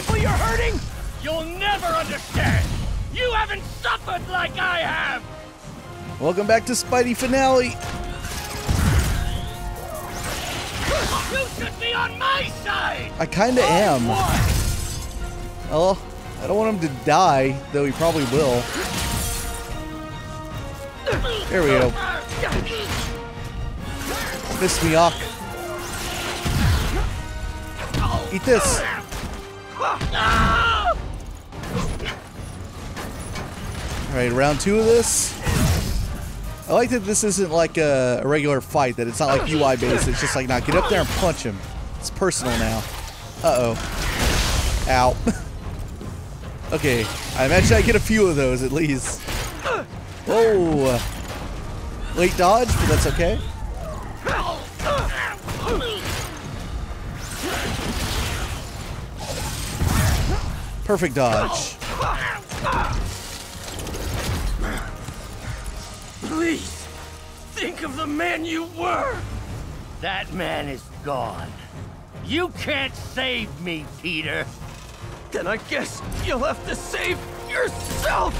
people you're hurting? You'll never understand! You haven't suffered like I have! Welcome back to Spidey Finale! You should be on my side! I kinda am. Oh, I don't want him to die, though he probably will. There we go. Piss me off. Eat this. Alright, round 2 of this. I like that this isn't like a regular fight, that it's not like UI based, it's just like, now get up there and punch him. It's personal now. Uh-oh. Ow. Okay, I imagine I get a few of those at least. Whoa. Late dodge, but that's okay. Perfect dodge. Please, think of the man you were! That man is gone. You can't save me, Peter. Then I guess you'll have to save yourself!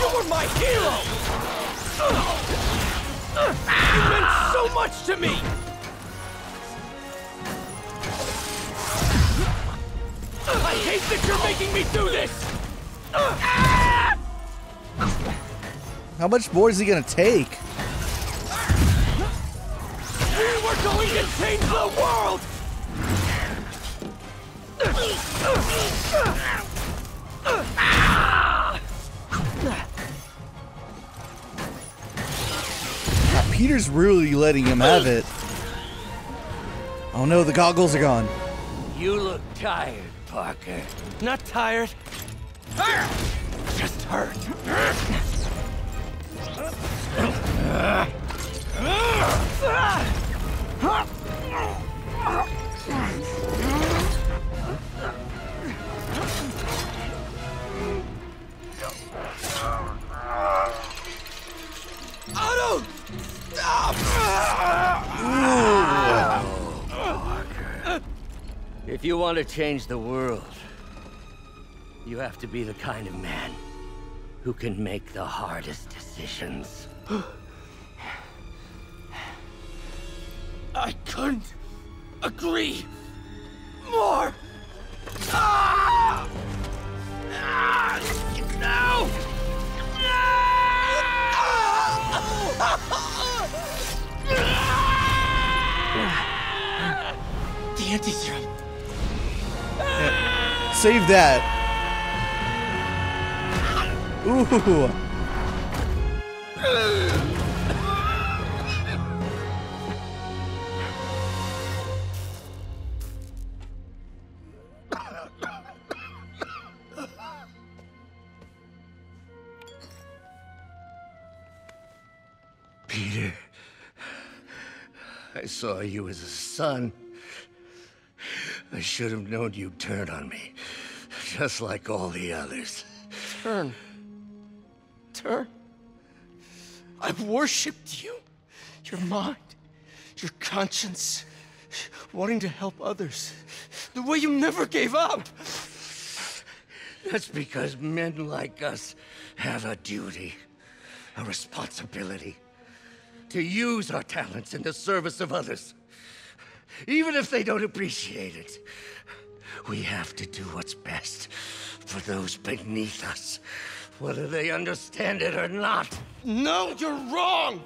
You were my hero! You meant so much to me! I hate that you're making me do this! How much more is he gonna take? We were going to change the world! Now, Peter's really letting him have it. Oh no, the goggles are gone. You look tired, Parker. Not tired. Just hurt. Otto! Stop! If you want to change the world, you have to be the kind of man who can make the hardest decisions. I couldn't agree more. No! The anti-serum. Yeah. Save that. Ooh. Peter, I saw you as a son. I should have known you'd turn on me, just like all the others. Turn? I've worshipped you. Your mind, your conscience, wanting to help others. The way you never gave up. That's because men like us have a duty, a responsibility, to use our talents in the service of others. Even if they don't appreciate it, we have to do what's best for those beneath us, whether they understand it or not. No, you're wrong!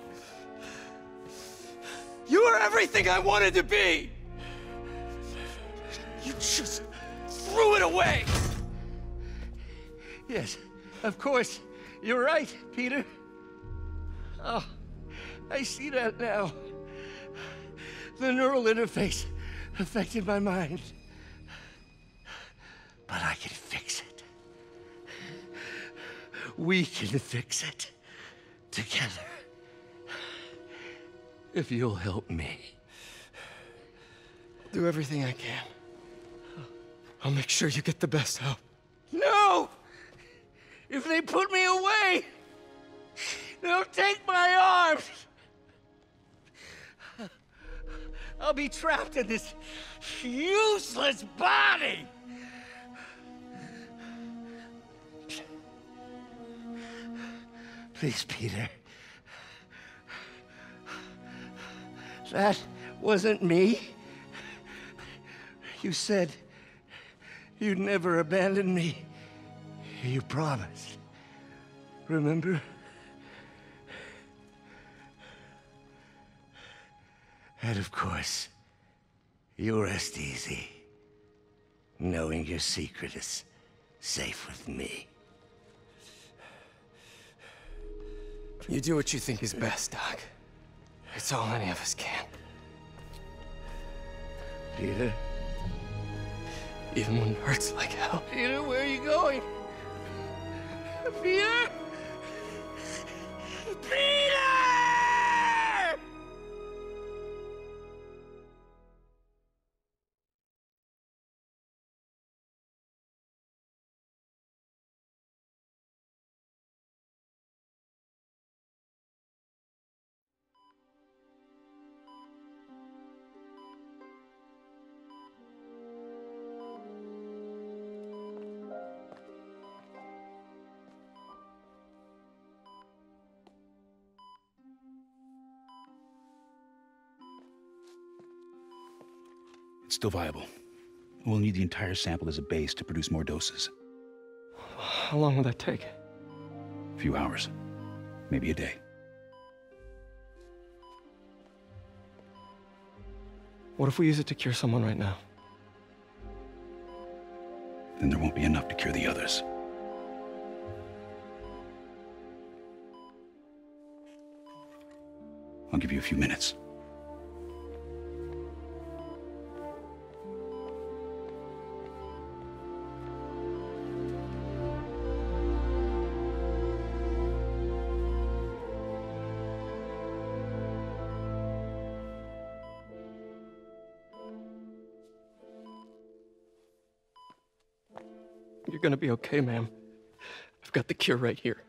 You are everything I wanted to be! You just threw it away! Yes, of course. You're right, Peter. Oh, I see that now. The neural interface affected my mind. But I can fix it. We can fix it. Together. If you'll help me. I'll do everything I can. I'll make sure you get the best help. No! If they put me away, they'll take my arms. I'll be trapped in this useless body! Please, Peter. That wasn't me. You said you'd never abandon me. You promised. Remember? And of course, you rest easy, knowing your secret is safe with me. You do what you think is best, Doc. It's all any of us can. Peter? Even when it hurts like hell. Peter, where are you going? Peter? Peter! It's still viable. We'll need the entire sample as a base to produce more doses. How long will that take? A few hours. Maybe a day. What if we use it to cure someone right now? Then there won't be enough to cure the others. I'll give you a few minutes. You're gonna be okay, ma'am. I've got the cure right here.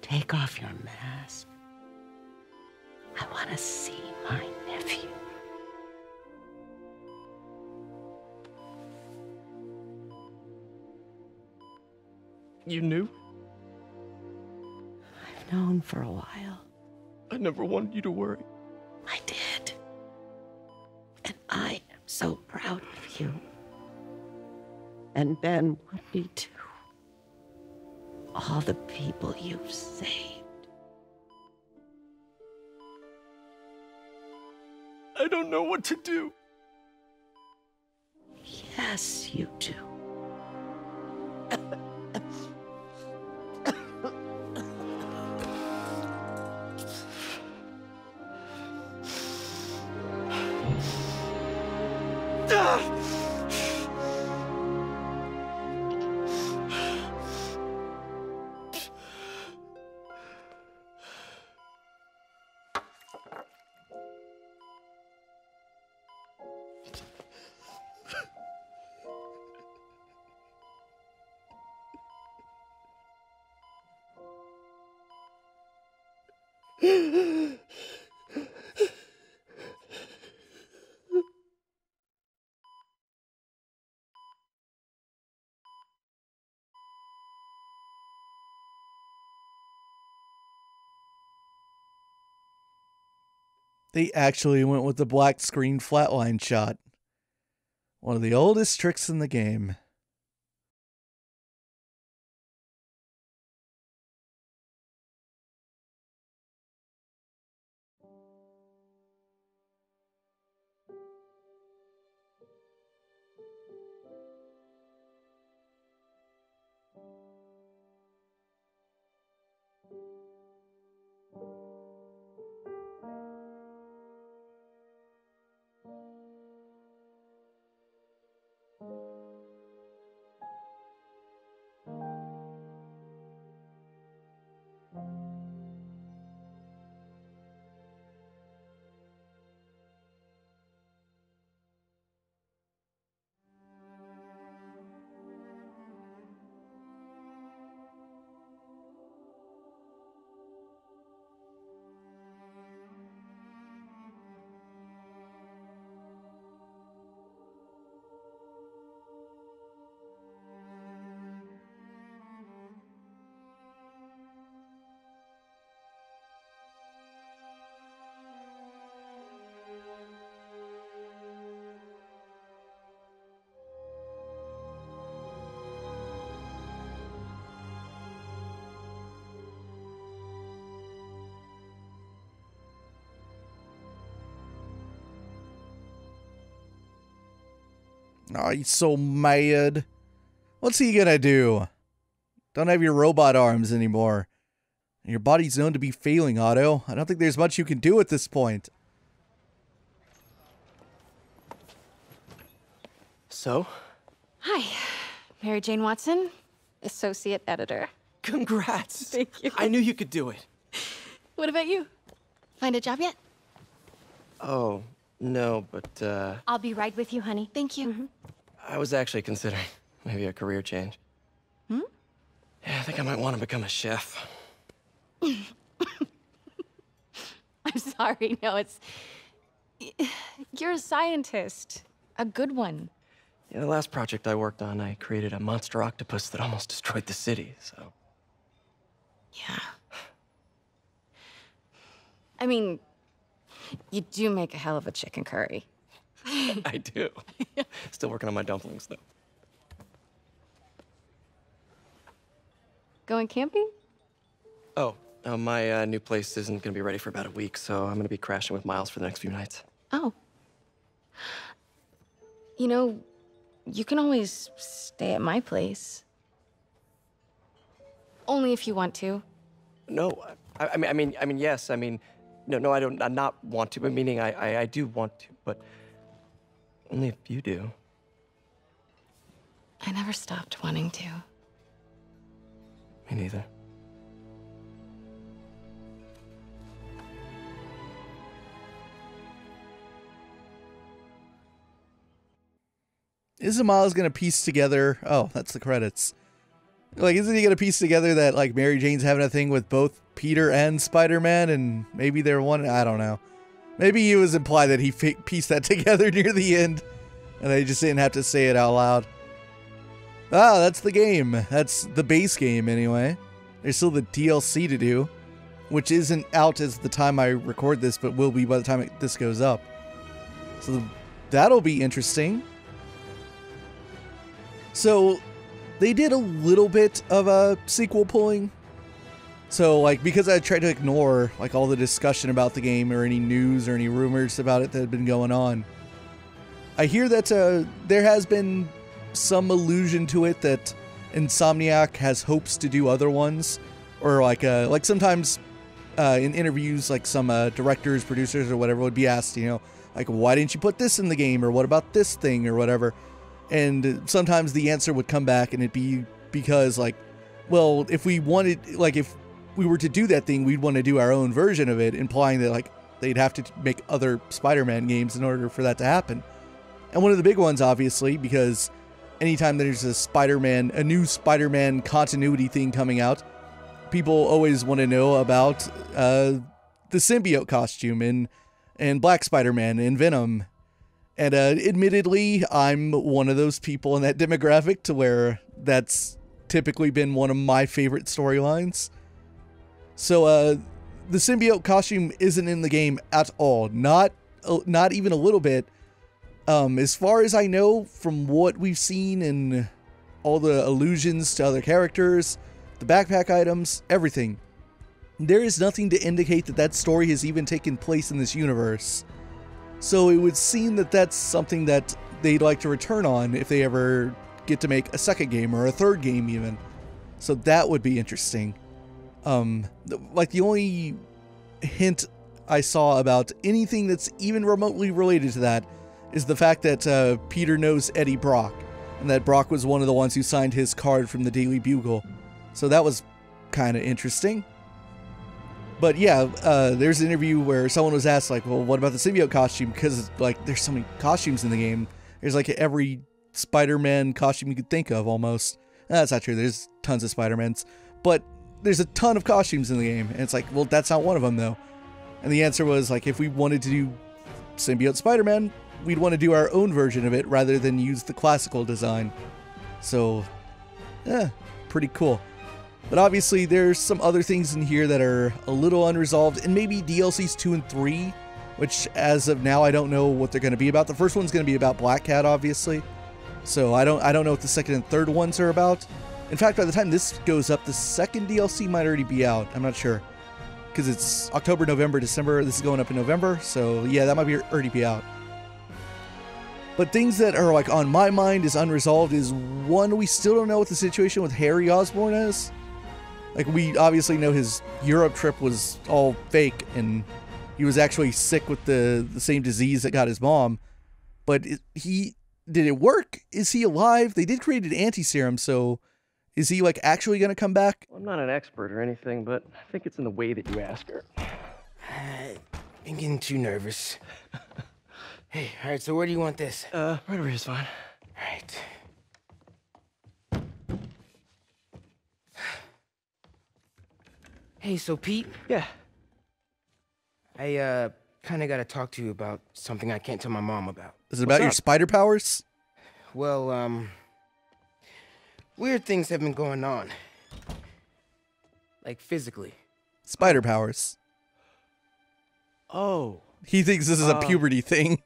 Take off your mask. I want to see my nephew. You knew? I've known for a while. I never wanted you to worry. I did. And I am so proud of you. And Ben would be too. All the people you've saved. I don't know what to do. Yes, you do. They actually went with the black screen flatline shot. One of the oldest tricks in the game. Oh, he's so mad. What's he gonna do? Don't have your robot arms anymore. Your body's known to be failing, Otto. I don't think there's much you can do at this point. So? Hi, Mary Jane Watson, associate editor. Congrats. Thank you. I knew you could do it. What about you? Find a job yet? Oh, no, but, I'll be right with you, honey. Thank you. I was actually considering maybe a career change. Hmm? Yeah, I think I might want to become a chef. I'm sorry, no, it's... You're a scientist. A good one. Yeah, the last project I worked on, I created a monster octopus that almost destroyed the city, so... Yeah. I mean, you do make a hell of a chicken curry. I do. Still working on my dumplings, though. Going camping? Oh, my new place isn't gonna be ready for about a week, so I'm gonna be crashing with Miles for the next few nights. Oh. You know, you can always stay at my place. Only if you want to. No, I mean, yes. I mean, no, I don't. I not want to, but meaning I do want to, but only if you do. I never stopped wanting to. Me neither. Isn't Miles gonna piece together... Oh, that's the credits. Like, isn't he gonna piece together that, like, Mary Jane's having a thing with both Peter and Spider-Man, and maybe they're one... I don't know. Maybe it was implied that he pieced that together near the end, and they just didn't have to say it out loud. Ah, that's the game. That's the base game, anyway. There's still the DLC to do, which isn't out as the time I record this, but will be by the time this goes up. So that'll be interesting. So, they did a little bit of a sequel pulling. So, like, because I tried to ignore, like, all the discussion about the game or any news or any rumors about it that had been going on, I hear that there has been some allusion to it that Insomniac has hopes to do other ones. Or, like sometimes in interviews, like, some directors, producers, or whatever would be asked, you know, like, why didn't you put this in the game? Or what about this thing? Or whatever. And sometimes the answer would come back and it'd be because, like, well, if we wanted, like, if we were to do that thing, we'd want to do our own version of it, implying that, like, they'd have to make other Spider-Man games in order for that to happen. And one of the big ones, obviously, because anytime there's a new Spider-Man continuity thing coming out, people always want to know about the symbiote costume in Black Spider-Man and Venom. And admittedly, I'm one of those people in that demographic to where that's typically been one of my favorite storylines. So the symbiote costume isn't in the game at all. Not even a little bit. As far as I know, from what we've seen and all the allusions to other characters, the backpack items, everything, there is nothing to indicate that that story has even taken place in this universe. So it would seem that that's something that they'd like to return on if they ever get to make a second game or a third game even. So that would be interesting. Like, the only hint I saw about anything that's even remotely related to that is the fact that Peter knows Eddie Brock, and that Brock was one of the ones who signed his card from the Daily Bugle. So that was kind of interesting. But yeah, there's an interview where someone was asked, like, well, what about the symbiote costume? Because, like, there's so many costumes in the game. There's, like, every Spider-Man costume you could think of, almost. That's not true. There's tons of Spider-Mans. But there's a ton of costumes in the game. And it's like, well, that's not one of them, though. And the answer was, like, if we wanted to do symbiote Spider-Man, we'd want to do our own version of it rather than use the classical design. So, yeah, pretty cool. But obviously, there's some other things in here that are a little unresolved, and maybe DLCs 2 and 3, which as of now, I don't know what they're going to be about. The first one's going to be about Black Cat, obviously. So I don't know what the second and third ones are about. In fact, by the time this goes up, the second DLC might already be out. I'm not sure. Because it's October, November, December. This is going up in November. So yeah, that might already be out. But things that are like on my mind is unresolved is one, we still don't know what the situation with Harry Osborn is. Like, we obviously know his Europe trip was all fake and he was actually sick with the same disease that got his mom. But did it work? Is he alive? They did create an anti-serum, so is he like actually going to come back? Well, I'm not an expert or anything, but I think it's in the way that you ask her. I'm getting too nervous. Hey, all right, so where do you want this? Right over here's fine. All right. Hey, so Pete? Yeah. I, kinda gotta talk to you about something I can't tell my mom about. Is it about your spider powers? Well, weird things have been going on. Like, physically. Spider powers. Oh. He thinks this is a puberty thing.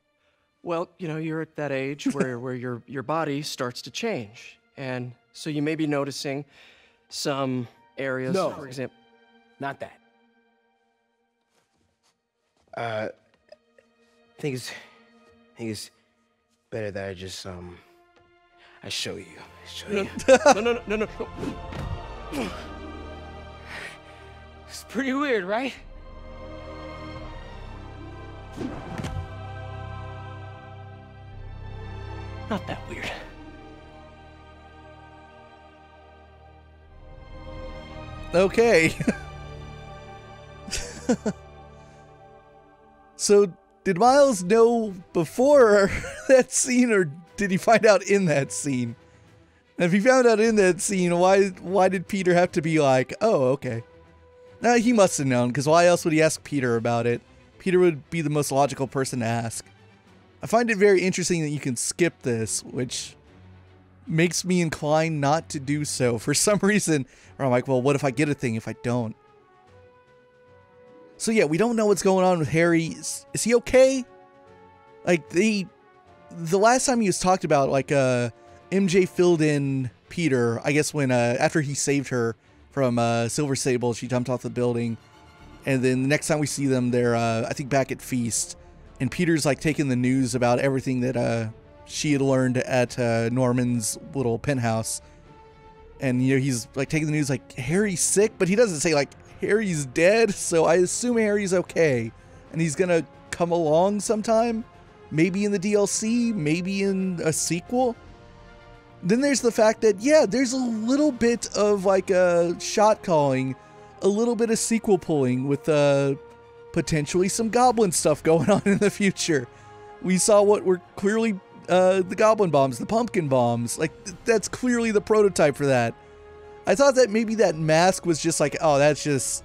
Well, you know, you're at that age where your body starts to change. And so you may be noticing some areas, No. for example. Not that. I think it's better that I just, I show you. No. It's pretty weird, right? Not that weird. Okay. So, did Miles know before that scene, or did he find out in that scene? And if he found out in that scene, why did Peter have to be like, oh, okay. Now, he must have known, because why else would he ask Peter about it? Peter would be the most logical person to ask. I find it very interesting that you can skip this, which makes me inclined not to do so for some reason. Or I'm like, well, what if I get a thing if I don't? So yeah, we don't know what's going on with Harry. Is he okay? Like, the last time he was talked about, like, MJ filled in Peter, I guess when, after he saved her from, Silver Sable, she jumped off the building. And then the next time we see them, they're, I think back at Feast. And Peter's, like, taking the news about everything that, she had learned at, Norman's little penthouse. And, you know, he's, like, taking the news, like, Harry's sick, but he doesn't say, like, Harry's dead, so I assume Harry's okay. And he's gonna come along sometime. Maybe in the DLC, maybe in a sequel. Then there's the fact that, yeah, there's a little bit of, like, shot calling, a little bit of sequel pulling with, potentially some goblin stuff going on in the future. We saw what were clearly, the goblin bombs, the pumpkin bombs. Like, that's clearly the prototype for that. I thought that maybe that mask was just like, oh, that's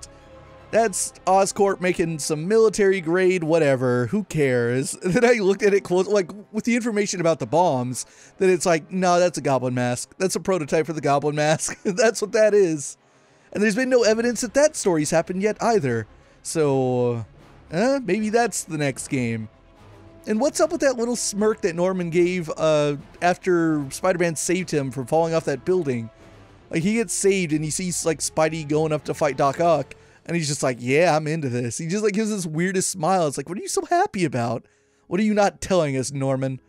Oscorp making some military grade whatever, who cares? And then I looked at it close, like, with the information about the bombs, that it's like, no, that's a goblin mask. That's a prototype for the goblin mask. That's what that is. And there's been no evidence that that story's happened yet either. So, maybe that's the next game. And what's up with that little smirk that Norman gave after Spider-Man saved him from falling off that building? Like, he gets saved and he sees, like, Spidey going up to fight Doc Ock. And he's just like, yeah, I'm into this. He just, like, gives this weirdest smile. It's like, what are you so happy about? What are you not telling us, Norman?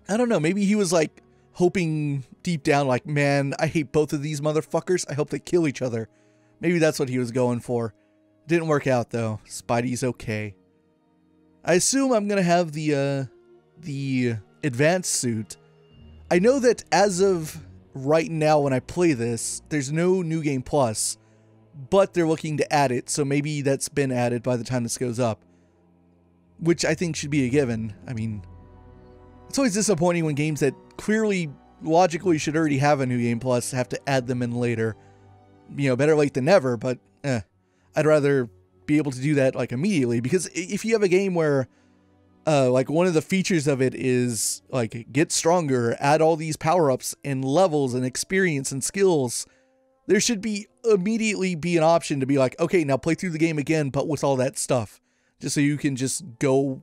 I don't know. Maybe he was, like, hoping deep down, like, man, I hate both of these motherfuckers. I hope they kill each other. Maybe that's what he was going for. Didn't work out, though. Spidey's okay. I assume I'm going to have the advanced suit. I know that as of right now when I play this, there's no New Game Plus, but they're looking to add it, so maybe that's been added by the time this goes up, which I think should be a given. I mean, it's always disappointing when games that clearly, logically should already have a New Game Plus have to add them in later. You know, better late than never, but I'd rather be able to do that, like, immediately, because if you have a game where like, one of the features of it is, like, get stronger, add all these power-ups and levels and experience and skills, there should be immediately be an option to be like, okay, now play through the game again, but with all that stuff. Just so you can just go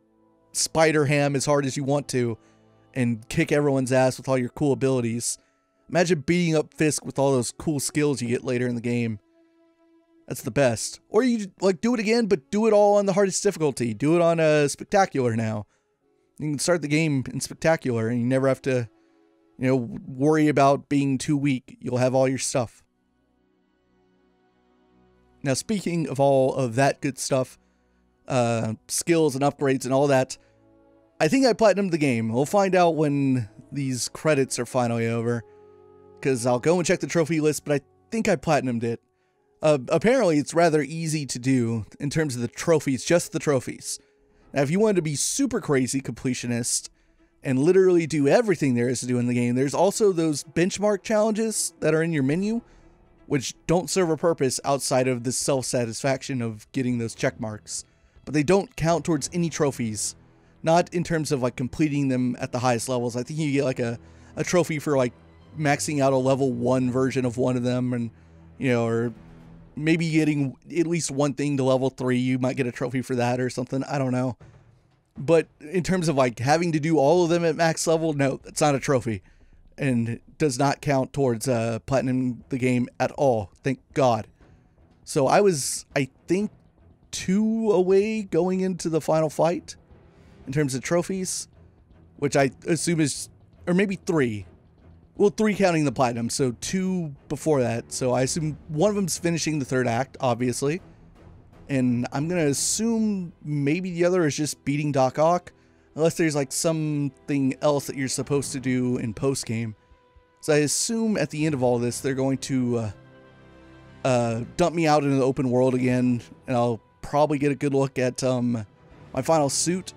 Spider-Ham as hard as you want to and kick everyone's ass with all your cool abilities. Imagine beating up Fisk with all those cool skills you get later in the game. That's the best. Or you, like, do it again, but do it all on the hardest difficulty. Do it on Spectacular now. You can start the game in spectacular and you never have to, worry about being too weak. You'll have all your stuff. Now, speaking of all of that good stuff, skills and upgrades and all that, I think I platinumed the game. We'll find out when these credits are finally over, because I'll go and check the trophy list, but I think I platinumed it. Apparently, it's rather easy to do in terms of the trophies, just the trophies. Now, if you wanted to be super crazy completionist and literally do everything there is to do in the game, there's also those benchmark challenges that are in your menu, which don't serve a purpose outside of the self-satisfaction of getting those check marks. But they don't count towards any trophies. Not in terms of like completing them at the highest levels. I think you get like a trophy for like maxing out a level 1 version of one of them, and or maybe getting at least one thing to level 3. You might get a trophy for that or something. I don't know. But in terms of like having to do all of them at max level, no, it's not a trophy. And does not count towards platinum the game at all. Thank God. So I was, I think, 2 away going into the final fight in terms of trophies, which I assume is, or maybe 3. Well, 3 counting the platinum, so 2 before that. So I assume one of them's finishing the 3rd act, obviously. And I'm going to assume maybe the other is just beating Doc Ock, unless there's like something else that you're supposed to do in post-game. So I assume at the end of all this, they're going to dump me out into the open world again, and I'll probably get a good look at my final suit.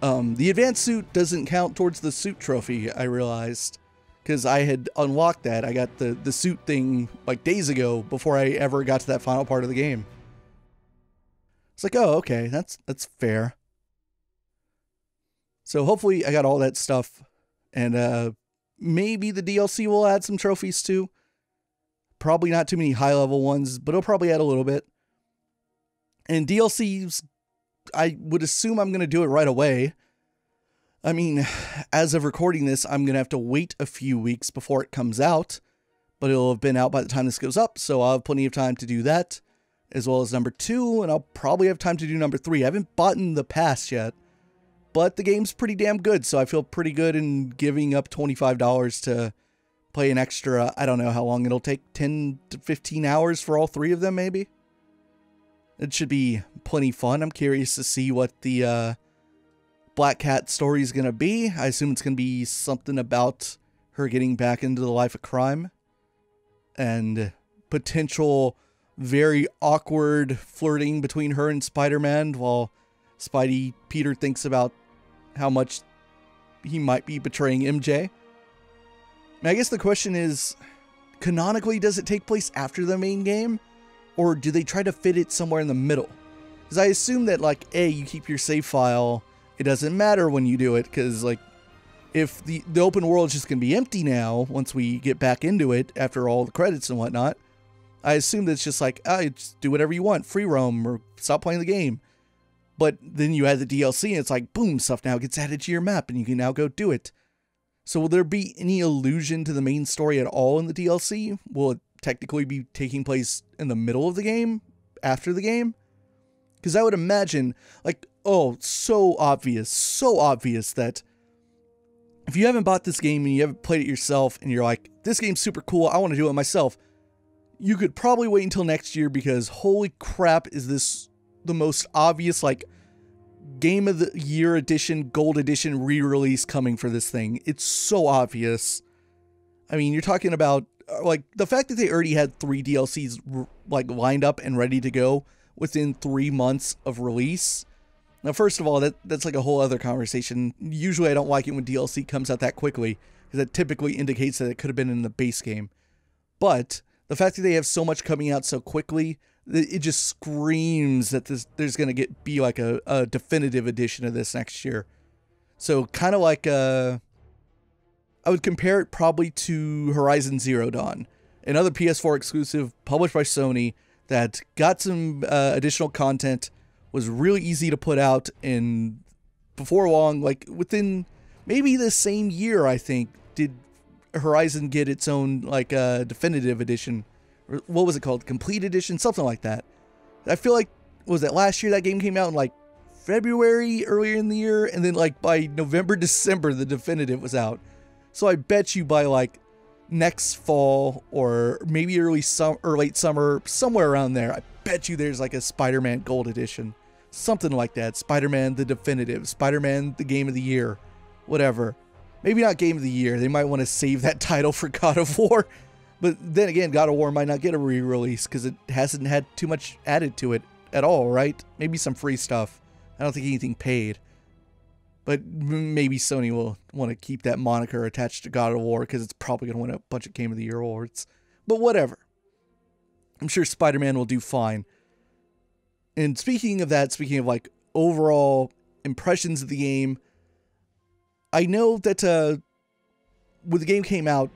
The advanced suit doesn't count towards the suit trophy, I realized, because I had unlocked that. I got the suit thing like days ago before I ever got to that final part of the game. It's like, oh, okay, that's fair. So hopefully I got all that stuff, and maybe the DLC will add some trophies too. Probably not too many high-level ones, but it'll probably add a little bit. And DLCs, I would assume I'm going to do it right away. I mean, as of recording this, I'm going to have to wait a few weeks before it comes out, but it'll have been out by the time this goes up, so I'll have plenty of time to do that, as well as number 2, and I'll probably have time to do number 3. I haven't bought in the pass yet, but the game's pretty damn good, so I feel pretty good in giving up $25 to play an extra, I don't know how long it'll take, 10 to 15 hours for all 3 of them, maybe? It should be plenty fun. I'm curious to see what the Black Cat story is going to be. I assume it's going to be something about her getting back into the life of crime, and potential very awkward flirting between her and Spider-Man while Spidey Peter thinks about how much he might be betraying MJ. And I guess the question is, canonically, does it take place after the main game? Or do they try to fit it somewhere in the middle? Because I assume that, like, A, you keep your save file, it doesn't matter when you do it, because, like, if the open world is just going to be empty now, once we get back into it, after all the credits and whatnot, I assume that it's just like, just do whatever you want, free roam, or stop playing the game. But then you add the DLC, and it's like, boom, stuff now gets added to your map, and you can now go do it. So will there be any allusion to the main story at all in the DLC? Will it technically be taking place in the middle of the game? After the game? Because I would imagine, like, oh, so obvious that if you haven't bought this game and you haven't played it yourself, and you're like, this game's super cool, I want to do it myself, you could probably wait until next year, because holy crap, is this the most obvious, like, Game of the Year edition, Gold edition re-release coming for this thing. It's so obvious. I mean, you're talking about, like, the fact that they already had 3 DLCs, like, lined up and ready to go within 3 months of release. Now, first of all, that's like a whole other conversation. Usually I don't like it when DLC comes out that quickly, because that typically indicates that it could have been in the base game. But the fact that they have so much coming out so quickly, it just screams that there's going to be like a definitive edition of this next year. So kind of like I would compare it probably to Horizon Zero Dawn, another PS4 exclusive published by Sony that got some additional content, was really easy to put out, and before long, like within maybe the same year, I think, did Horizon get its own like definitive edition. What was it called? Complete edition? Something like that. I feel like, was that last year that game came out in like February earlier in the year, and then like by November, December, the definitive was out. So I bet you by like next fall or maybe early summer or late summer, somewhere around there, I bet you there's like a Spider-Man Gold Edition. Something like that. Spider-Man the definitive, Spider-Man the Game of the Year, whatever. Maybe not Game of the Year. They might want to save that title for God of War. But then again, God of War might not get a re-release because it hasn't had too much added to it at all, right? Maybe some free stuff. I don't think anything paid. But maybe Sony will want to keep that moniker attached to God of War because it's probably going to win a bunch of Game of the Year awards. But whatever. I'm sure Spider-Man will do fine. And speaking of that, speaking of like overall impressions of the game, I know that when the game came out,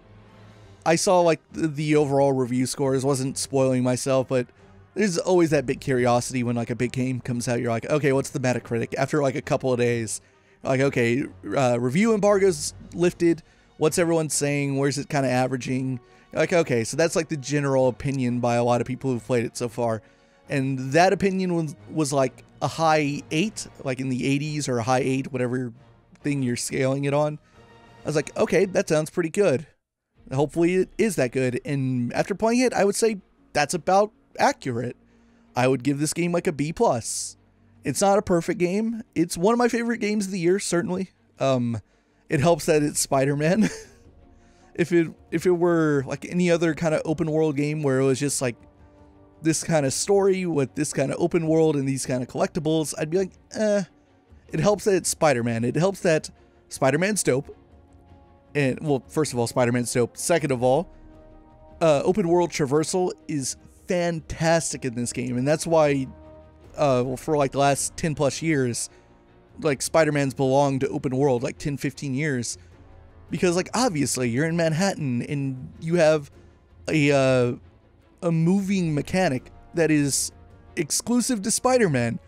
I saw like the overall review scores. Wasn't spoiling myself, but there's always that big curiosity when like a big game comes out. You're like, okay, what's the Metacritic? After like a couple of days, like, okay, review embargo's lifted. What's everyone saying? Where's it kind of averaging? You're like, okay, so that's like the general opinion by a lot of people who've played it so far. And that opinion was like a high 8, like in the 80s or a high 8, whatever thing you're scaling it on. I was like, okay, that sounds pretty good. Hopefully it is that good. And after playing it, I would say that's about accurate. I would give this game like a B+. It's not a perfect game. It's one of my favorite games of the year, certainly. It helps that it's Spider-Man. If it were like any other kind of open world game where it was just like this kind of story with this kind of open world and these kind of collectibles, I'd be like, It helps that it's Spider-Man. It helps that Spider-Man's dope. And, well, first of all, Spider-Man's dope. Second of all, open world traversal is fantastic in this game. And that's why, for like the last 10 plus years, like Spider-Man's belonged to open world, like 10, 15 years. Because, like, obviously, you're in Manhattan and you have a moving mechanic that is exclusive to Spider-Man,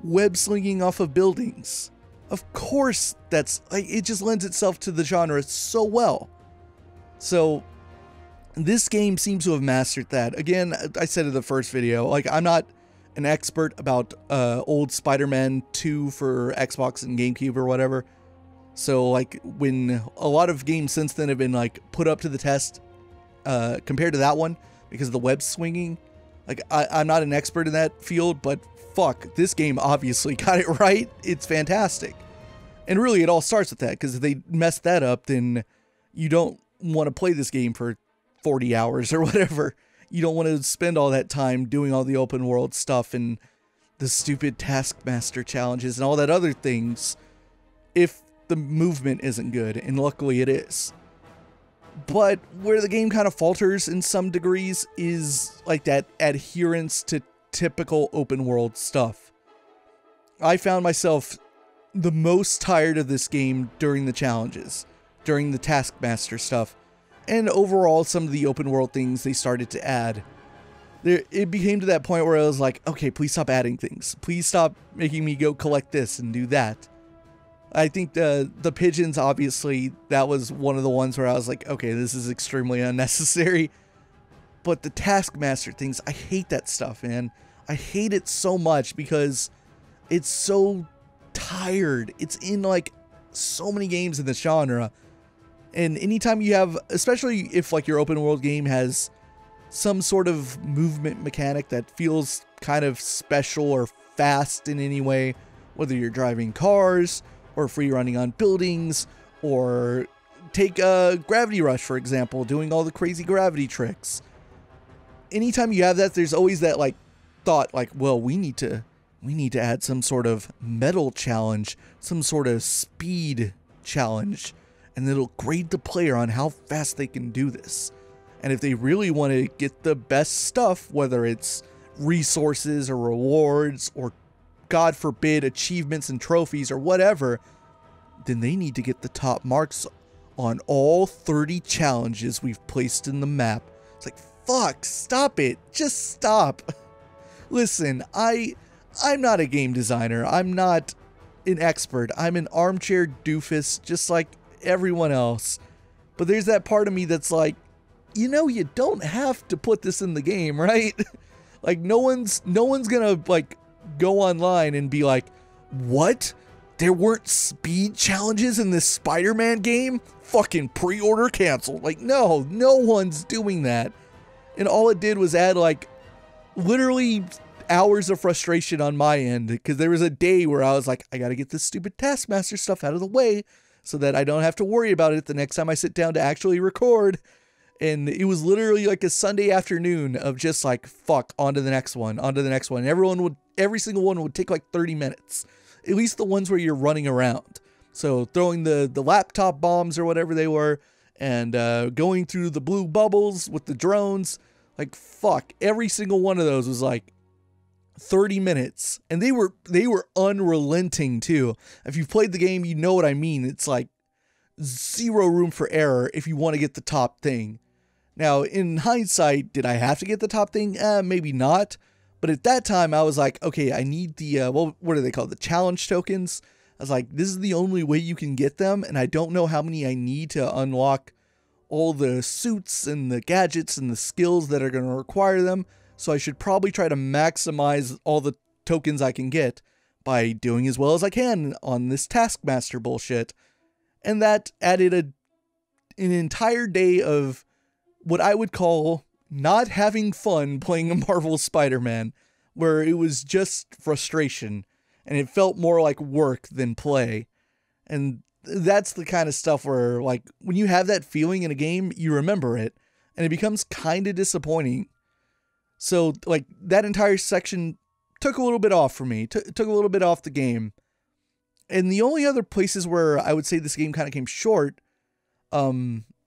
web slinging off of buildings. Of course, that's like, it just lends itself to the genre so well. So this game seems to have mastered that. Again, I said in the first video, like, I'm not an expert about old Spider-Man 2 for Xbox and GameCube or whatever. So like when a lot of games since then have been like put up to the test compared to that one because of the web swinging, like I'm not an expert in that field, but fuck, this game obviously got it right. It's fantastic. And really it all starts with that, because if they mess that up, then you don't want to play this game for 40 hours or whatever. You don't want to spend all that time doing all the open world stuff and the stupid Taskmaster challenges and all that other things if the movement isn't good, and luckily it is. But where the game kind of falters in some degrees is like that adherence to typical open world stuff. I found myself the most tired of this game during the challenges, during the Taskmaster stuff, and overall some of the open world things they started to add. It became to that point where I was like, okay, please stop adding things. Please stop making me go collect this and do that. I think the pigeons, obviously, that was one of the ones where I was like, okay, this is extremely unnecessary. But the Taskmaster things, I hate that stuff, man. I hate it so much because it's so tired. It's in like so many games in the genre. And anytime you have, especially if like your open world game has some sort of movement mechanic that feels kind of special or fast in any way, whether you're driving cars or free running on buildings, or take Gravity Rush, for example, doing all the crazy gravity tricks. Anytime you have that, there's always that like thought like, well, we need to add some sort of metal challenge, some sort of speed challenge, and it'll grade the player on how fast they can do this. And if they really want to get the best stuff, whether it's resources or rewards or, God forbid, achievements and trophies or whatever, then they need to get the top marks on all 30 challenges we've placed in the map. It's like, fuck, stop it. Just stop. Listen, I'm not a game designer. I'm not an expert. I'm an armchair doofus just like everyone else. But there's that part of me that's like, you know, you don't have to put this in the game, right? Like no one's gonna like go online and be like, what? There weren't speed challenges in this Spider-Man game? Fucking pre-order canceled. Like, no one's doing that. And all it did was add like literally hours of frustration on my end, because there was a day where I was like, I gotta get this stupid Taskmaster stuff out of the way so that I don't have to worry about it the next time I sit down to actually record. And it was literally like a Sunday afternoon of just like, fuck, on to the next one, on to the next one. Every single one would take like 30 minutes, at least the ones where you're running around. So throwing the laptop bombs or whatever they were, and going through the blue bubbles with the drones, like, fuck, every single one of those was like 30 minutes. And they were unrelenting too. If you've played the game, you know what I mean. It's like zero room for error if you want to get the top thing. Now, in hindsight, did I have to get the top thing? Maybe not. But at that time, I was like, okay, I need the, what are they called? The challenge tokens. I was like, this is the only way you can get them, and I don't know how many I need to unlock all the suits and the gadgets and the skills that are going to require them. So I should probably try to maximize all the tokens I can get by doing as well as I can on this Taskmaster bullshit. And that added an entire day of what I would call not having fun playing a Marvel Spider-Man, where it was just frustration, and it felt more like work than play. And that's the kind of stuff where, like, when you have that feeling in a game, you remember it, and it becomes kind of disappointing. So, like, that entire section took a little bit off for me, took a little bit off the game. And the only other places where I would say this game kind of came short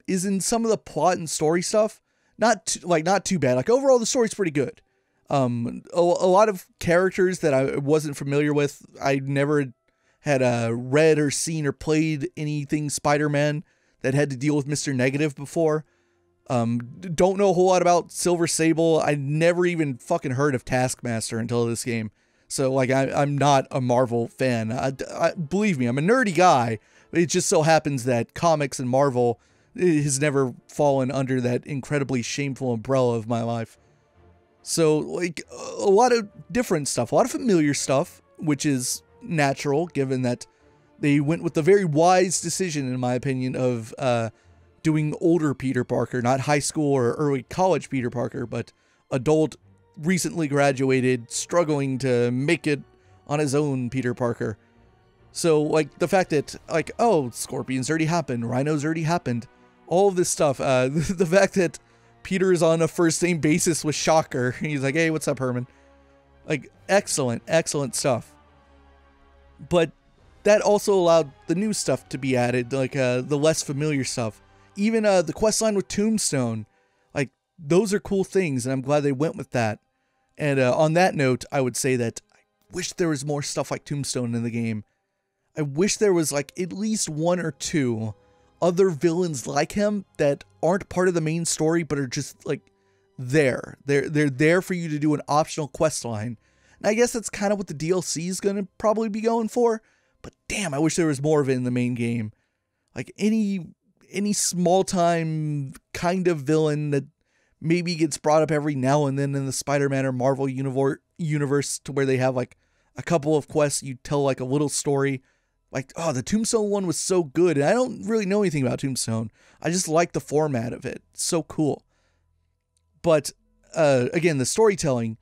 is in some of the plot and story stuff. Not too bad. Like, overall, the story's pretty good. A lot of characters that I wasn't familiar with. I never had read or seen or played anything Spider-Man that had to deal with Mr. Negative before. Don't know a whole lot about Silver Sable. I never even fucking heard of Taskmaster until this game. So, like, I'm not a Marvel fan. Believe me, I'm a nerdy guy. It just so happens that comics and Marvel has never fallen under that incredibly shameful umbrella of my life. So, like, a lot of different stuff, a lot of familiar stuff, which is natural, given that they went with the very wise decision, in my opinion, of doing older Peter Parker, not high school or early college Peter Parker, but adult, recently graduated, struggling to make it on his own Peter Parker. So, like, the fact that, like, oh, Scorpion's already happened, Rhino's already happened, all of this stuff, the fact that Peter is on a first name basis with Shocker. He's like, hey, what's up, Herman? Like, excellent stuff. But that also allowed the new stuff to be added, like the less familiar stuff. Even the quest line with Tombstone, like, those are cool things, and I'm glad they went with that. And on that note, I would say that I wish there was more stuff like Tombstone in the game. I wish there was, like, at least one or two other villains like him that aren't part of the main story, but are just, like, there. They're there for you to do an optional quest line. And I guess that's kind of what the DLC is going to probably be going for. But damn, I wish there was more of it in the main game. Like, any small-time kind of villain that maybe gets brought up every now and then in the Spider-Man or Marvel universe, to where they have, like, a couple of quests, you tell, like, a little story. Like, oh, the Tombstone one was so good. And I don't really know anything about Tombstone. I just like the format of it. It's so cool. But, again, the storytelling,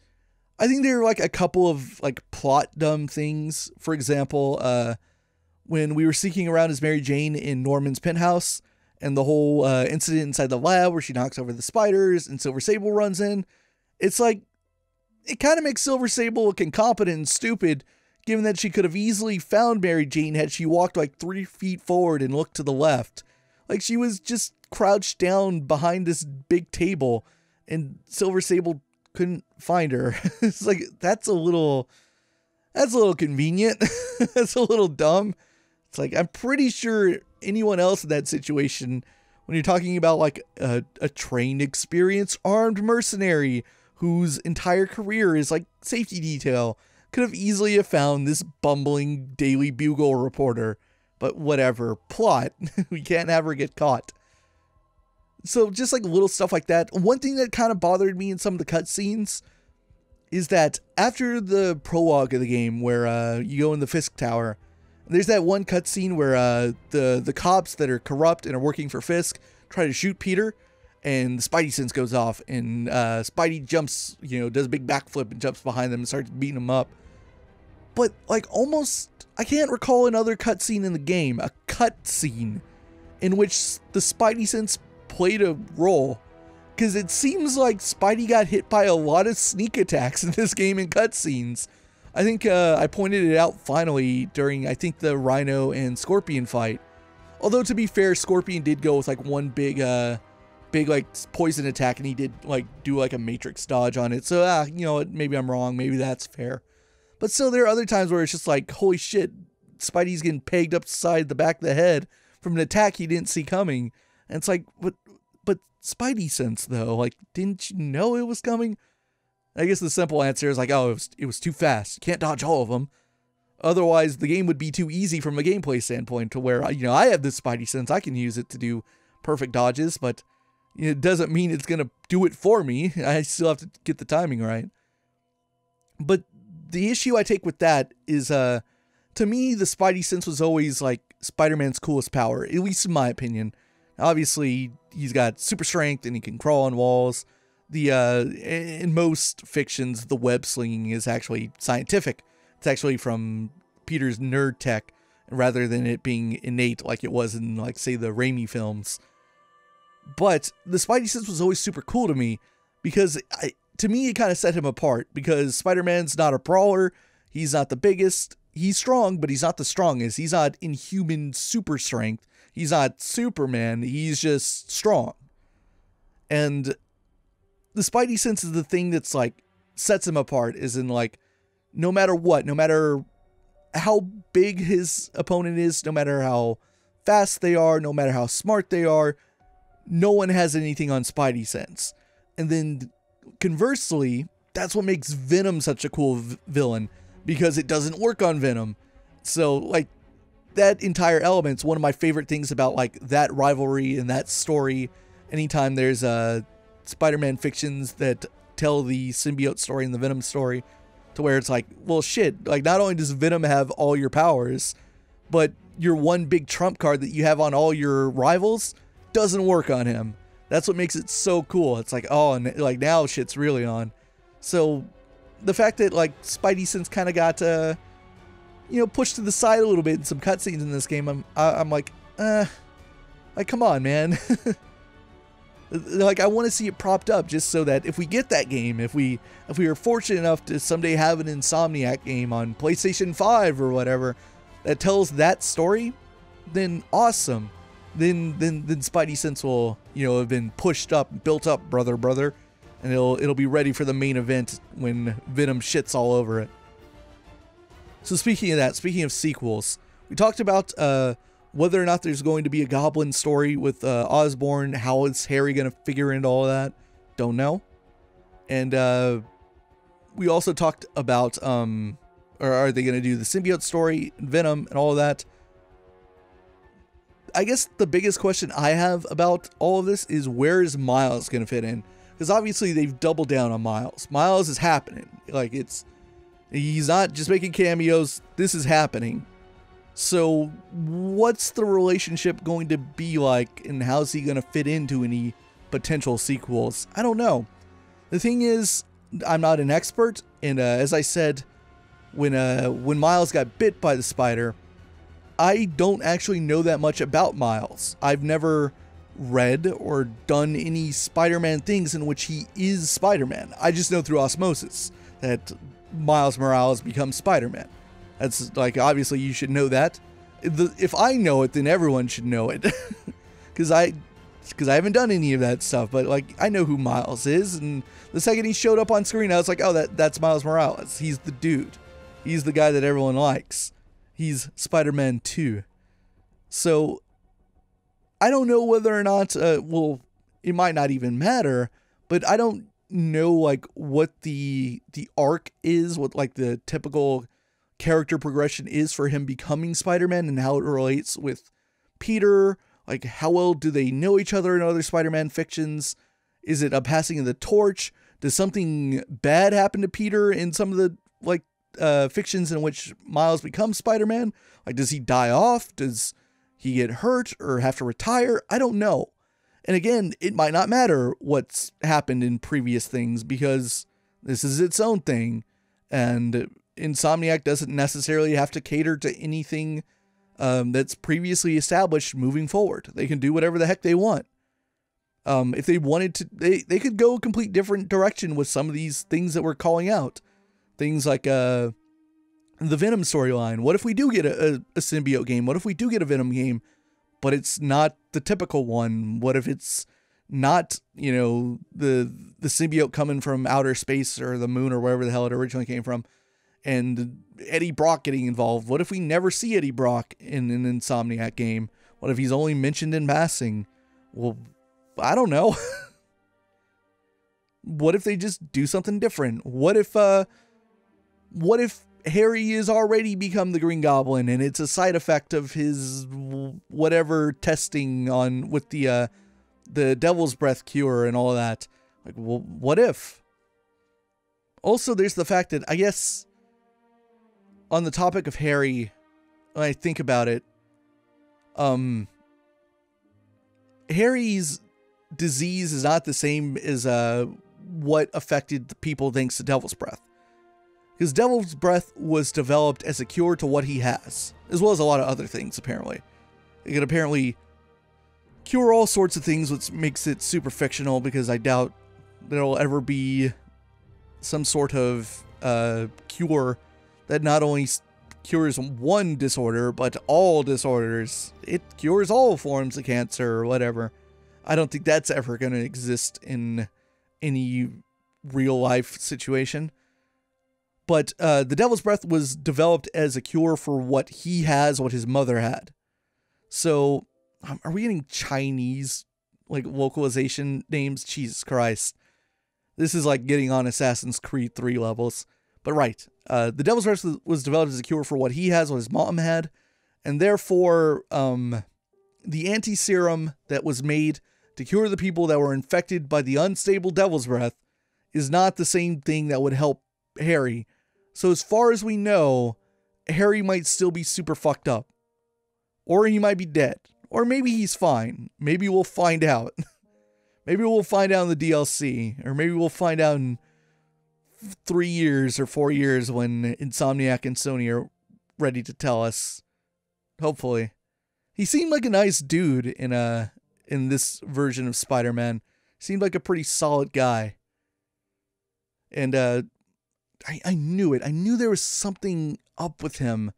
I think there are, like, a couple of, like, plot dumb things. For example, when we were sneaking around as Mary Jane in Norman's penthouse, and the whole incident inside the lab where she knocks over the spiders and Silver Sable runs in, it's like, it kind of makes Silver Sable look incompetent and stupid, given that she could have easily found Mary Jane had she walked like 3 feet forward and looked to the left. Like, she was just crouched down behind this big table, and Silver Sable couldn't find her. It's like, that's a little convenient. That's a little dumb. It's like, I'm pretty sure anyone else in that situation, when you're talking about, like, a trained, experienced, armed mercenary whose entire career is, like, safety detail, could have easily have found this bumbling Daily Bugle reporter. But whatever. Plot. We can't have her get caught. So just, like, little stuff like that. One thing that kind of bothered me in some of the cutscenes is that after the prologue of the game where you go in the Fisk Tower, there's that one cutscene where the cops that are corrupt and are working for Fisk try to shoot Peter, and the Spidey sense goes off, and Spidey jumps, does a big backflip and jumps behind them and starts beating them up. But like almost, I can't recall another cutscene in the game, a cutscene in which the Spidey sense played a role. Because it seems like Spidey got hit by a lot of sneak attacks in this game in cutscenes. I think I pointed it out finally during, I think, the Rhino and Scorpion fight. Although, to be fair, Scorpion did go with like one big like poison attack, and he did like do like a matrix dodge on it. So, maybe I'm wrong. Maybe that's fair. But still, there are other times where it's just like, holy shit, Spidey's getting pegged upside the back of the head from an attack he didn't see coming. And it's like, but Spidey sense, though, like, didn't you know it was coming? I guess the simple answer is like, oh, it was too fast. Can't dodge all of them. Otherwise, the game would be too easy from a gameplay standpoint to where, I have this Spidey sense. I can use it to do perfect dodges, but it doesn't mean it's going to do it for me. I still have to get the timing right. But the issue I take with that is, to me, the Spidey sense was always like Spider-Man's coolest power, at least in my opinion. Obviously, he's got super strength and he can crawl on walls. In most fictions, the web slinging is actually scientific. It's actually from Peter's nerd tech, rather than it being innate like it was in, like, say, the Raimi films. But the Spidey sense was always super cool to me because, to me, it kind of set him apart. Because Spider-Man's not a brawler. He's not the biggest. He's strong, but he's not the strongest. He's not inhuman super strength. He's not Superman, he's just strong. And the Spidey sense is the thing that's like, sets him apart, is in like, no matter what, no matter how big his opponent is, no matter how fast they are, no matter how smart they are, no one has anything on Spidey sense. And then conversely, that's what makes Venom such a cool villain, because it doesn't work on Venom. So like, that entire element's one of my favorite things about like that rivalry and that story. Anytime there's Spider-Man fictions that tell the symbiote story and the Venom story, to where it's like, well, shit, like not only does Venom have all your powers, but your one big trump card that you have on all your rivals doesn't work on him. That's what makes it so cool. It's like, oh, and like now shit's really on. So the fact that like Spidey sense kind of got pushed to the side a little bit in some cutscenes in this game, I'm like, come on, man. Like, I want to see it propped up just so that if we get that game, if we are fortunate enough to someday have an Insomniac game on PlayStation 5 or whatever that tells that story, then awesome. Then Spidey sense will, have been pushed up, built up, brother, and it'll be ready for the main event when Venom shits all over it. So speaking of that, speaking of sequels, we talked about whether or not there's going to be a Goblin story with Osborn. How is Harry going to figure into all of that? Don't know. And we also talked about, or are they going to do the symbiote story, Venom, and all of that? I guess the biggest question I have about all of this is, where is Miles going to fit in? Because obviously they've doubled down on Miles. Miles is happening. Like, he's not just making cameos. This is happening. So what's the relationship going to be like, and how's he going to fit into any potential sequels? I don't know. The thing is, I'm not an expert, and as I said, when Miles got bit by the spider, I don't actually know that much about Miles. I've never read or done any Spider-Man things in which he is Spider-Man. I just know through osmosis that Miles Morales becomes Spider-Man. That's like, obviously you should know that. If I know it, then everyone should know it. Because I haven't done any of that stuff, but like, I know who Miles is, and the second he showed up on screen, I was like, oh, that's Miles Morales. He's the dude. He's the guy that everyone likes. He's Spider-Man 2. So I don't know whether or not, well, it might not even matter, but I don't know like what the arc is, what like the typical character progression is for him becoming Spider-Man, and how it relates with Peter. Like, how well do they know each other in other Spider-Man fictions? Is it a passing of the torch? Does something bad happen to Peter in some of the fictions in which Miles becomes Spider-Man? Like, does he die off? Does he get hurt or have to retire? I don't know. And again, it might not matter what's happened in previous things because this is its own thing. And Insomniac doesn't necessarily have to cater to anything that's previously established moving forward. They can do whatever the heck they want. If they wanted to, they could go a complete different direction with some of these things that we're calling out. Things like the Venom storyline. What if we do get a symbiote game? What if we do get a Venom game, but it's not the typical one? What if it's not, the symbiote coming from outer space or the moon or wherever the hell it originally came from, and Eddie Brock getting involved? What if we never see Eddie Brock in an Insomniac game? What if he's only mentioned in passing? Well, I don't know. What if they just do something different? What if Harry is already become the Green Goblin and it's a side effect of his whatever testing on with the Devil's Breath cure and all of that? Like, well, what if? Also, there's the fact that, I guess, on the topic of Harry, when I think about it, Harry's disease is not the same as what affected the people thanks to Devil's Breath. Because Devil's Breath was developed as a cure to what he has, as well as a lot of other things, apparently. It can apparently cure all sorts of things, which makes it super fictional, because I doubt there'll ever be some sort of cure that not only cures one disorder, but all disorders. It cures all forms of cancer or whatever. I don't think that's ever going to exist in any real life situation. But the Devil's Breath was developed as a cure for what he has, what his mother had. So, are we getting Chinese, localization names? Jesus Christ. This is like getting on Assassin's Creed 3 levels. But right, the Devil's Breath was developed as a cure for what he has, what his mom had. And therefore, the anti-serum that was made to cure the people that were infected by the unstable Devil's Breath is not the same thing that would help Harry. So as far as we know, Harry might still be super fucked up. Or he might be dead. Or maybe he's fine. Maybe we'll find out. Maybe we'll find out in the DLC. Or maybe we'll find out in 3 years or 4 years when Insomniac and Sony are ready to tell us. Hopefully. He seemed like a nice dude in this version of Spider-Man. Seemed like a pretty solid guy. And I knew it. I knew there was something up with him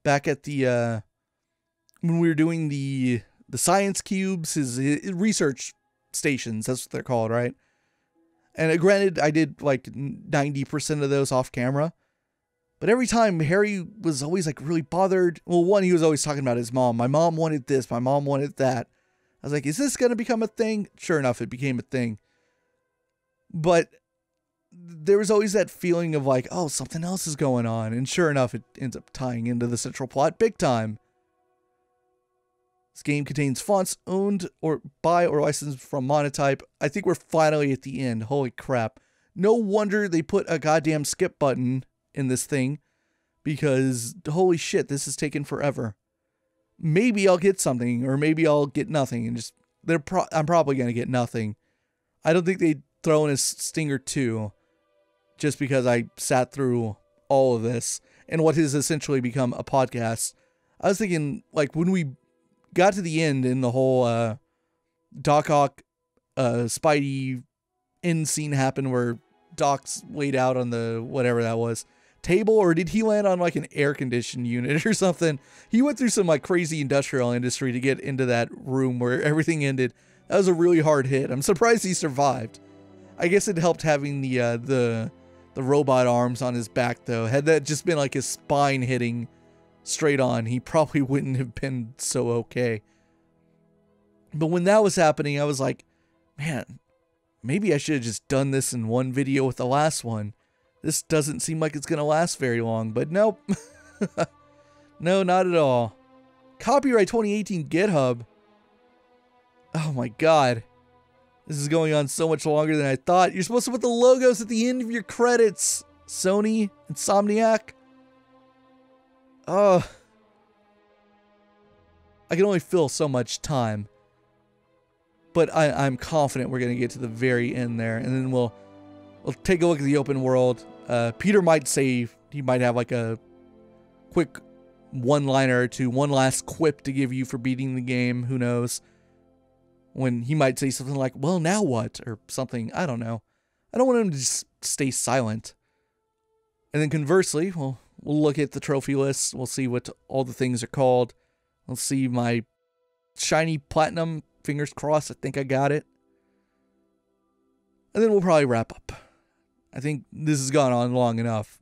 back at the when we were doing the science cubes, his research stations, that's what they're called, right? And granted, I did like 90% of those off camera. But every time, Harry was always like really bothered. Well, one, he was always talking about his mom. My mom wanted this. My mom wanted that. I was like, is this going to become a thing? Sure enough, it became a thing. But there was always that feeling of like, oh, something else is going on. And sure enough, it ends up tying into the central plot big time. This game contains fonts owned or by or licensed from Monotype. I think we're finally at the end. Holy crap. No wonder they put a goddamn skip button in this thing, because holy shit, this is taking forever. Maybe I'll get something, or maybe I'll get nothing, and just I'm probably gonna get nothing. I don't think they'd throw in a stinger 2 just because I sat through all of this and what has essentially become a podcast. I was thinking, like, when we got to the end in the whole Doc Ock Spidey end scene happened where Doc's laid out on the whatever that was table, or did he land on like an air conditioned unit or something? He went through some like crazy industrial industry to get into that room where everything ended. That was a really hard hit. I'm surprised he survived. I guess it helped having the robot arms on his back though. Had that just been like his spine hitting straight on, he probably wouldn't have been so okay. But when that was happening, I was like, man, maybe I should have just done this in one video with the last one. This doesn't seem like it's going to last very long, but nope. No, not at all. Copyright 2018 GitHub. Oh my god. This is going on so much longer than I thought. You're supposed to put the logos at the end of your credits. Sony, Insomniac. I can only fill so much time. But I'm confident we're going to get to the very end there. And then we'll take a look at the open world. Peter might say, he might have like a quick one-liner or two, one last quip to give you for beating the game. Who knows? When he might say something like, well, now what? Or something. I don't know. I don't want him to just stay silent. And then conversely, we'll look at the trophy list. We'll see what all the things are called. We'll see my shiny platinum. Fingers crossed, I think I got it. And then we'll probably wrap up. I think this has gone on long enough.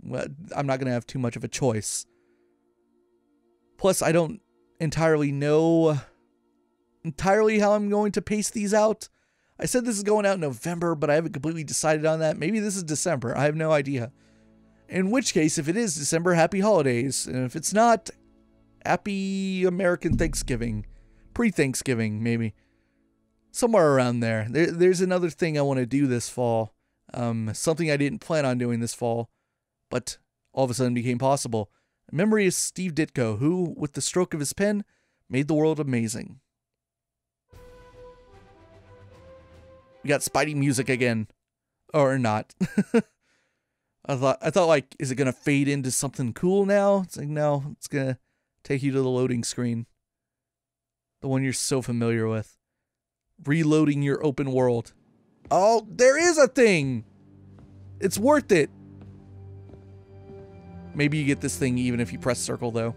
I'm not going to have too much of a choice. Plus, I don't entirely know how I'm going to pace these out. I said this is going out in November, but I haven't completely decided on that. Maybe this is December. I have no idea. In which case, if it is December, happy holidays. And if it's not, happy American Thanksgiving. Pre-Thanksgiving, maybe. Somewhere around there. There's another thing I want to do this fall. Something I didn't plan on doing this fall, but all of a sudden became possible. Memory is Steve Ditko, who, with the stroke of his pen, made the world amazing. We got Spidey music again. Or not. I thought like, is it gonna fade into something cool now? It's like, no, it's gonna take you to the loading screen. The one you're so familiar with. Reloading your open world. Oh, there is a thing! It's worth it! Maybe you get this thing even if you press circle, though.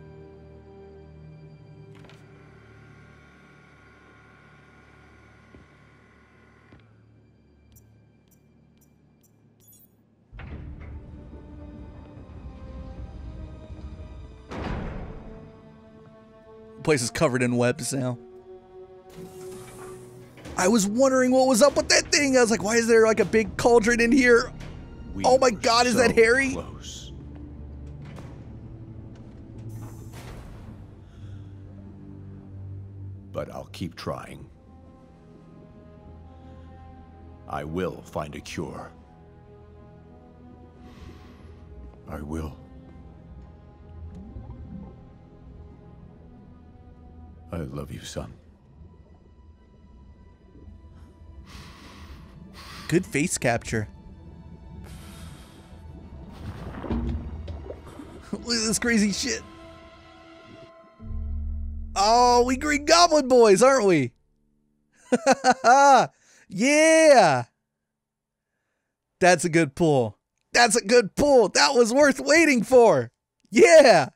The place is covered in webs now. I was wondering what was up with that thing. I was like, why is there like a big cauldron in here? Oh my god, is that Harry? Close. But I'll keep trying. I will find a cure. I will. I love you, son. Good face capture. Look at this crazy shit. Oh, we Green Goblin boys, aren't we? Yeah. That's a good pull. That's a good pull. That was worth waiting for. Yeah.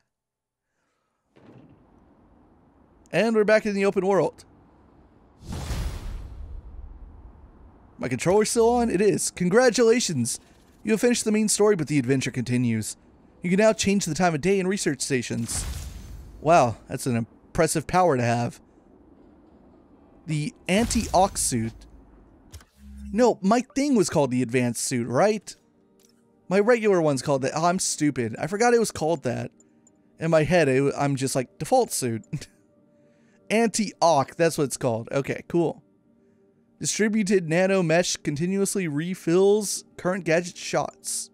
And we're back in the open world. My controller's still on? It is. Congratulations. You have finished the main story, but the adventure continues. You can now change the time of day in research stations. Wow, that's an impressive power to have. The anti-ox suit. No, my thing was called the advanced suit, right? My regular one's called that. Oh, I'm stupid. I forgot it was called that. In my head, I'm just like, default suit. Anti-ox, that's what it's called. Okay, cool. Distributed nano mesh continuously refills current gadget shots.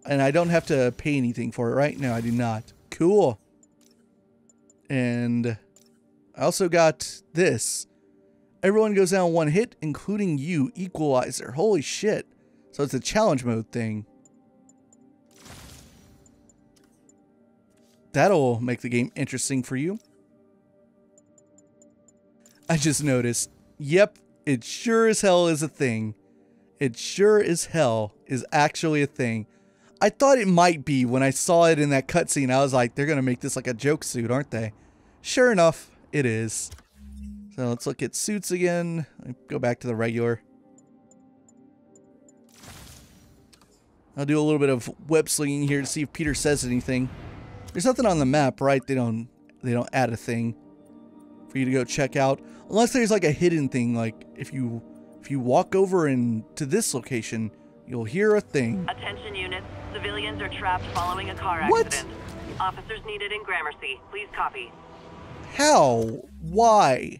And I don't have to pay anything for it, right? No, I do not. Cool. And I also got this. Everyone goes down one hit, including you, Equalizer. Holy shit. So it's a challenge mode thing. That'll make the game interesting for you. I just noticed. Yep, it sure as hell is a thing. It sure as hell is actually a thing. I thought it might be when I saw it in that cutscene. I was like, they're going to make this like a joke suit, aren't they? Sure enough, it is. So let's look at suits again. Go back to the regular. I'll do a little bit of web slinging here to see if Peter says anything. There's nothing on the map, right? They don't add a thing for you to go check out. Unless there's like a hidden thing, like if you walk over to this location, you'll hear a thing. Attention units, civilians are trapped following a car accident. What? Officers needed in Gramercy. Please copy. How? Why?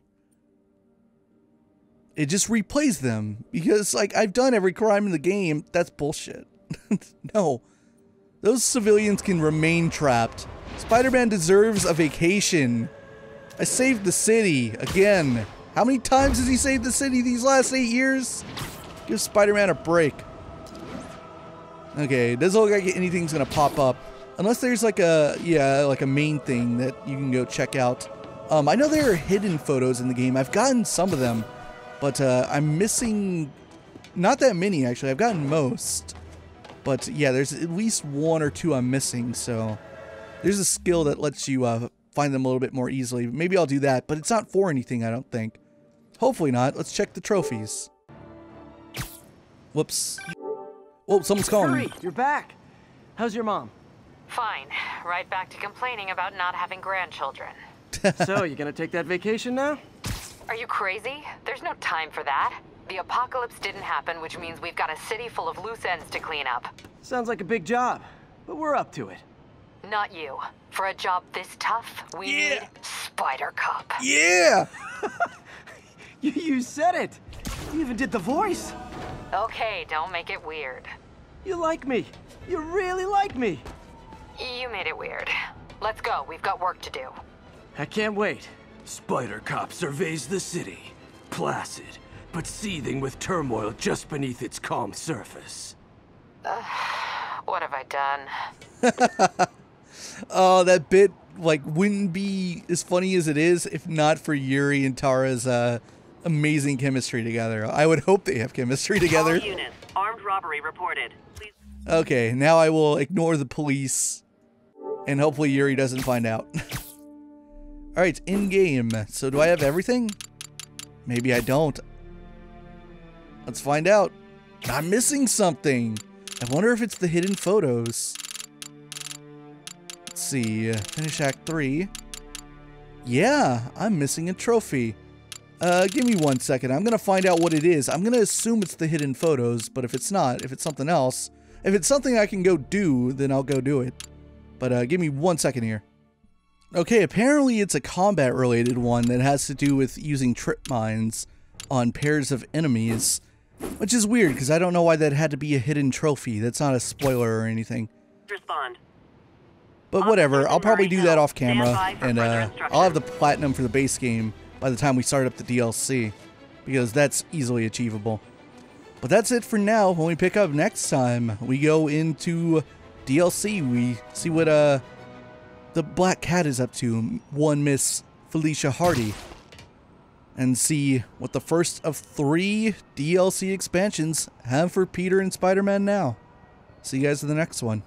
it just replays them because, like, I've done every crime in the game. That's bullshit. No. Those civilians can remain trapped. Spider-Man deserves a vacation. I saved the city again. How many times has he saved the city these last 8 years? Give Spider-Man a break. Okay, it doesn't look like anything's gonna pop up. Unless there's like a, yeah, like a main thing that you can go check out. I know there are hidden photos in the game. I've gotten some of them, but I'm missing not that many actually. I've gotten most. But yeah, there's at least 1 or 2 I'm missing, so there's a skill that lets you find them a little bit more easily. Maybe I'll do that, but it's not for anything, I don't think. Hopefully not. Let's check the trophies. Whoops. Oh, someone's calling me. Yuri, you're back. How's your mom? Fine. Right back to complaining about not having grandchildren. So, you gonna take that vacation now? Are you crazy? There's no time for that. The apocalypse didn't happen, which means we've got a city full of loose ends to clean up. Sounds like a big job, but we're up to it. Not you. For a job this tough, we need Spider Cop. Yeah! You said it! You even did the voice! Okay, don't make it weird. You like me! You really like me! You made it weird. Let's go, we've got work to do. I can't wait. Spider Cop surveys the city, placid, but seething with turmoil just beneath its calm surface. What have I done? Oh, that bit, like, wouldn't be as funny as it is if not for Yuri and Tara's amazing chemistry together. I would hope they have chemistry together. All units, armed robbery reported. Please. Okay, now I will ignore the police, and hopefully Yuri doesn't find out. Alright, in-game. So do I have everything? Maybe I don't. Let's find out. I'm missing something. I wonder if it's the hidden photos. Let's see. Finish Act 3. Yeah, I'm missing a trophy. Give me 1 second. I'm gonna find out what it is. I'm gonna assume it's the hidden photos, but if it's not, if it's something else, if it's something I can go do, then I'll go do it. But give me 1 second here. Okay, apparently it's a combat-related one that has to do with using trip mines on pairs of enemies, which is weird because I don't know why that had to be a hidden trophy. That's not a spoiler or anything. Respond. But whatever, I'll probably do that off camera, and I'll have the platinum for the base game by the time we start up the DLC, because that's easily achievable. But that's it for now. When we pick up next time, we go into DLC. We see what the Black Cat is up to, one Miss Felicia Hardy, and see what the first of 3 DLC expansions have for Peter and Spider-Man now. See you guys in the next one.